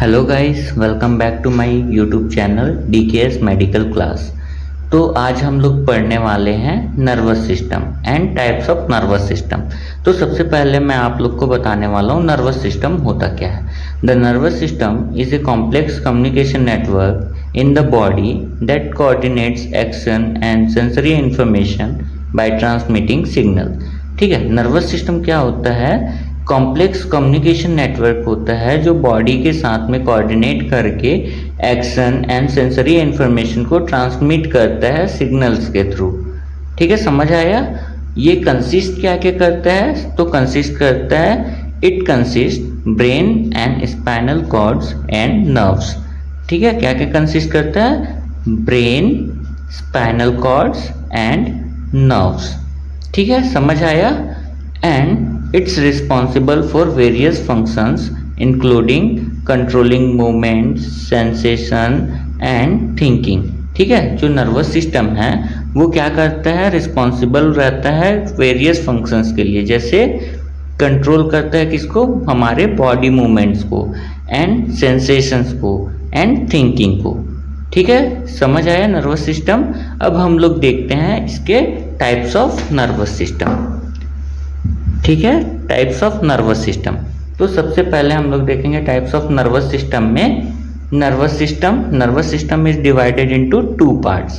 Hello guys, welcome back to my YouTube channel DKS medical class. तो आज हम लोग पढ़ने वाले हैं nervous system and types of nervous system. तो सबसे पहले मैं आप लोग को बताने वाला हूँ नर्वस सिस्टम होता क्या है। The nervous system is a complex communication network in the body that coordinates action and sensory information bye transmitting signal. ठीक है, नर्वस सिस्टम क्या होता है? कॉम्प्लेक्स कम्युनिकेशन नेटवर्क होता है जो बॉडी के साथ में कोऑर्डिनेट करके एक्शन एंड सेंसरी इंफॉर्मेशन को ट्रांसमिट करता है सिग्नल्स के थ्रू। ठीक है, समझ आया? ये कंसिस्ट क्या क्या करता है? तो कंसिस्ट करता है, it consist brain and spinal cords and nerves. ठीक है, क्या क्या कंसिस्ट करता है? Brain, spinal cords and nerves. ठीक है, समझ आया? And it's responsible for various functions including controlling movements, sensation and thinking। ठीक है, जो नर्वस सिस्टम है वो क्या करता है? रिस्पॉन्सिबल रहता है वेरियस फंक्शंस के लिए, जैसे कंट्रोल करता है किसको? हमारे बॉडी मूवमेंट्स को एंड सेंसेशंस को एंड थिंकिंग को। ठीक है, समझ आया नर्वस सिस्टम? अब हम लोग देखते हैं इसके टाइप्स ऑफ नर्वस सिस्टम। ठीक है, टाइप्स ऑफ नर्वस सिस्टम। तो सबसे पहले हम लोग देखेंगे टाइप्स ऑफ नर्वस सिस्टम में nervous system is divided into two parts,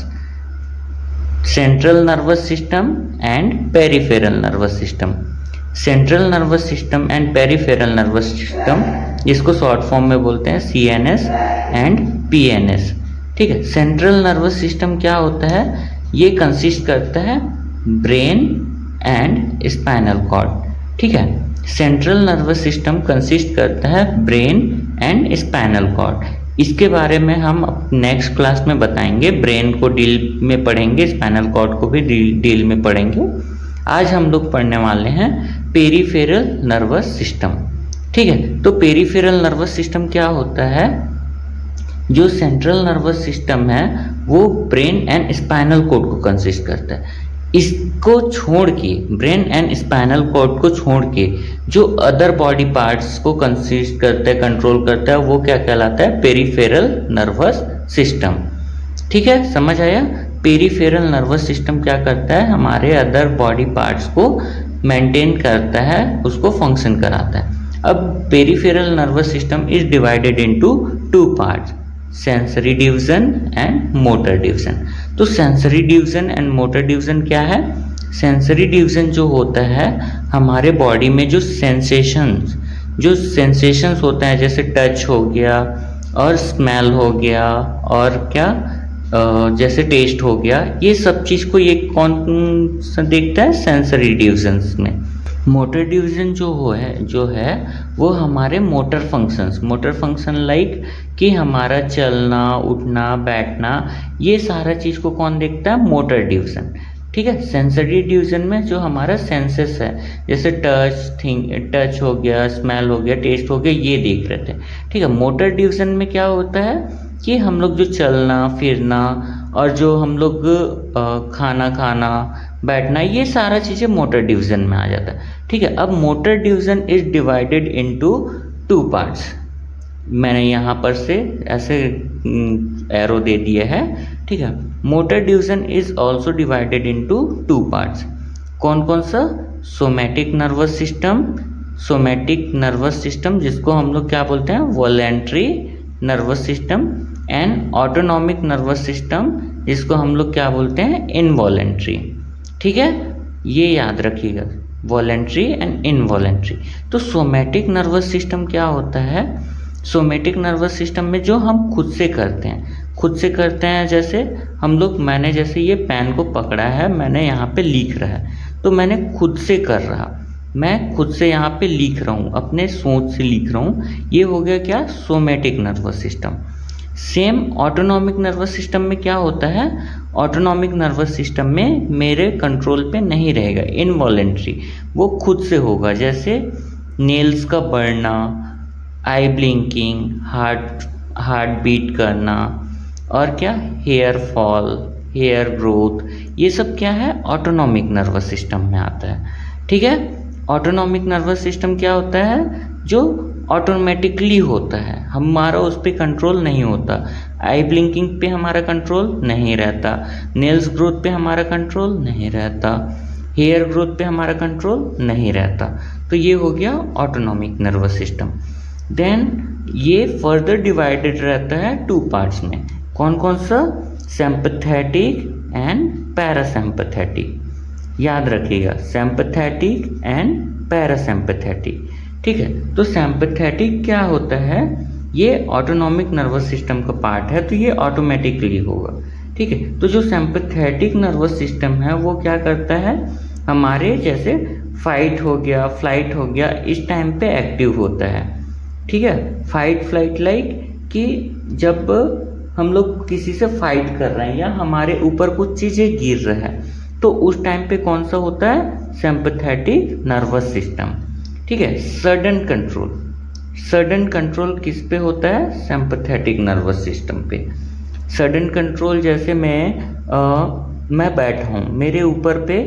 central nervous system and peripheral nervous system. Central nervous system and peripheral nervous system, जिसको शॉर्ट फॉर्म में बोलते हैं सीएनएस एंड पीएनएस। ठीक है, सेंट्रल नर्वस सिस्टम क्या होता है? ये कंसिस्ट करता है ब्रेन एंड स्पाइनल कॉर्ड। ठीक है, सेंट्रल नर्वस सिस्टम कंसिस्ट करता है ब्रेन एंड स्पाइनल कॉर्ड। इसके बारे में हम नेक्स्ट क्लास में बताएंगे। ब्रेन को डील में पढ़ेंगे, स्पाइनल कॉर्ड को भी डील में पढ़ेंगे। आज हम लोग पढ़ने वाले हैं पेरिफेरल नर्वस सिस्टम। ठीक है, तो पेरिफेरल नर्वस सिस्टम क्या होता है? जो सेंट्रल नर्वस सिस्टम है वो ब्रेन एंड स्पाइनल कॉर्ड को कंसिस्ट करता है। इसको छोड़ के, ब्रेन एंड स्पाइनल कॉर्ड को छोड़ के जो अदर बॉडी पार्ट्स को कंसिस्ट करता है, कंट्रोल करता है, वो क्या कहलाता है? Peripheral nervous system. ठीक है, समझ आया? पेरिफेरल नर्वस सिस्टम क्या करता है? हमारे अदर बॉडी पार्ट्स को मेंटेन करता है, उसको फंक्शन कराता है। अब peripheral nervous system is divided into two parts, sensory division and motor division. तो sensory division and motor division क्या है? सेंसरी डिवीजन जो होता है हमारे बॉडी में जो सेंसेशंस होते हैं, जैसे टच हो गया और स्मेल हो गया और क्या जैसे टेस्ट हो गया, ये सब चीज़ को ये कौन सा देखता है? सेंसरी डिवीजन्स में। मोटर डिवीजन जो है वो हमारे मोटर फंक्शन लाइक कि हमारा चलना, उठना, बैठना, ये सारा चीज़ को कौन देखता है? Motor division. ठीक है, सेंसरी डिवीजन में जो हमारा सेंसेस है, जैसे टच हो गया, स्मेल हो गया, टेस्ट हो गया, ये देख रहे थे। ठीक है, मोटर डिवीजन में क्या होता है कि हम लोग जो चलना फिरना और जो हम लोग खाना खाना, बैठना, ये सारा चीज़ें मोटर डिवीजन में आ जाता है। ठीक है, अब motor division is divided into two parts. मैंने यहाँ पर से ऐसे एरो दे दिया है। ठीक है, motor division is also divided into two parts. कौन कौन सा? सोमैटिक नर्वस सिस्टम जिसको हम लोग क्या बोलते हैं? Voluntary nervous system, and autonomic nervous system जिसको हम लोग क्या बोलते हैं? इनवॉलेंट्री। ठीक है, ये याद रखिएगा, वॉलेंट्री एंड इनवॉलेंट्री। तो सोमैटिक नर्वस सिस्टम क्या होता है? सोमैटिक नर्वस सिस्टम में जो हम खुद से करते हैं, जैसे हम लोग, मैंने जैसे ये पेन को पकड़ा है, मैंने यहाँ पे लिख रहा है, तो मैंने खुद से कर रहा, मैं खुद से यहाँ पे लिख रहा हूँ, अपने सोच से लिख रहा हूँ, ये हो गया क्या? Somatic nervous system. Same autonomic nervous system में क्या होता है? ऑटोनॉमिक नर्वस सिस्टम में मेरे कंट्रोल पे नहीं रहेगा, इनवॉलेंट्री, वो खुद से होगा, जैसे नेल्स का बढ़ना, आई ब्लिंकिंग, हार्ट बीट करना, और क्या? हेयर फॉल, हेयर ग्रोथ, ये सब क्या है? ऑटोनॉमिक नर्वस सिस्टम में आता है। ठीक है, ऑटोनॉमिक नर्वस सिस्टम क्या होता है? जो ऑटोमेटिकली होता है, हमारा उस पर कंट्रोल नहीं होता। आई ब्लिंकिंग पे हमारा कंट्रोल नहीं रहता, नेल्स ग्रोथ पे हमारा कंट्रोल नहीं रहता, हेयर ग्रोथ पे हमारा कंट्रोल नहीं रहता। तो ये हो गया ऑटोनॉमिक नर्वस सिस्टम। देन ये फर्दर डिवाइडेड रहता है 2 पार्ट्स में। कौन कौन सा? Sympathetic and parasympathetic. याद रखिएगा, सिंपैथेटिक एंड पैरासिम्पैथेटिक। ठीक है, तो सिंपैथेटिक क्या होता है? ये ऑटोनॉमिक नर्वस सिस्टम का पार्ट है, तो ये ऑटोमेटिकली होगा। ठीक है, तो जो सिंपैथेटिक नर्वस सिस्टम है वो क्या करता है? हमारे जैसे फाइट हो गया, फ्लाइट हो गया, इस टाइम पे एक्टिव होता है। ठीक है, फाइट फ्लाइट लाइक कि जब हम लोग किसी से फाइट कर रहे हैं या हमारे ऊपर कुछ चीज़ें गिर रहा है, तो उस टाइम पे कौन सा होता है? Sympathetic nervous system. ठीक है, सडन कंट्रोल। सडन कंट्रोल किस पे होता है? सिंपैथेटिक नर्वस सिस्टम पे। सडन कंट्रोल जैसे मैं बैठा हूँ, मेरे ऊपर पे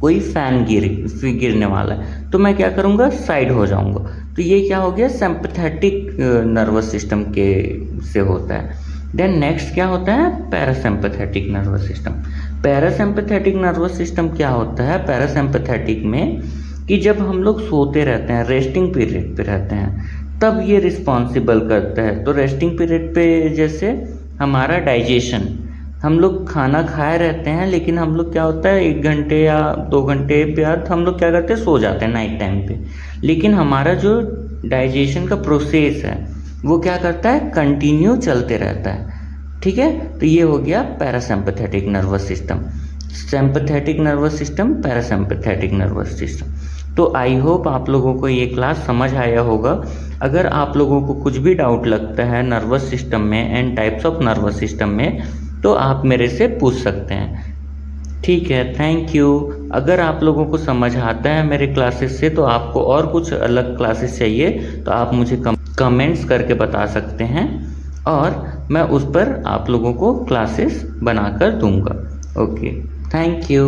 कोई फैन गिरने वाला है, तो मैं क्या करूँगा? साइड हो जाऊँगा। तो ये क्या हो गया? सिंपैथेटिक नर्वस सिस्टम के से होता है। देन नेक्स्ट क्या होता है? Parasympathetic nervous system. Parasympathetic nervous system क्या होता है? पैरासिम्पैथेटिक में कि जब हम लोग सोते रहते हैं, रेस्टिंग पीरियड पे रहते हैं, तब ये रिस्पॉन्सिबल करता है। तो रेस्टिंग पीरियड पे जैसे हमारा डाइजेशन, हम लोग खाना खाए रहते हैं, लेकिन हम लोग क्या होता है 1 घंटे या 2 घंटे बाद हम लोग क्या करते हैं? सो जाते हैं नाइट टाइम पे। लेकिन हमारा जो डाइजेशन का प्रोसेस है वो क्या करता है? कंटिन्यू चलते रहता है। ठीक है, तो ये हो गया parasympathetic nervous system. Sympathetic nervous system, parasympathetic nervous system. तो आई होप आप लोगों को ये क्लास समझ आया होगा। अगर आप लोगों को कुछ भी डाउट लगता है नर्वस सिस्टम में and types of nervous system में, तो आप मेरे से पूछ सकते हैं। ठीक है, थैंक यू। अगर आप लोगों को समझ आता है मेरे क्लासेस से, तो आपको और कुछ अलग क्लासेस चाहिए तो आप मुझे कमेंट्स करके बता सकते हैं, और मैं उस पर आप लोगों को क्लासेस बनाकर दूंगा। Okay, thank you.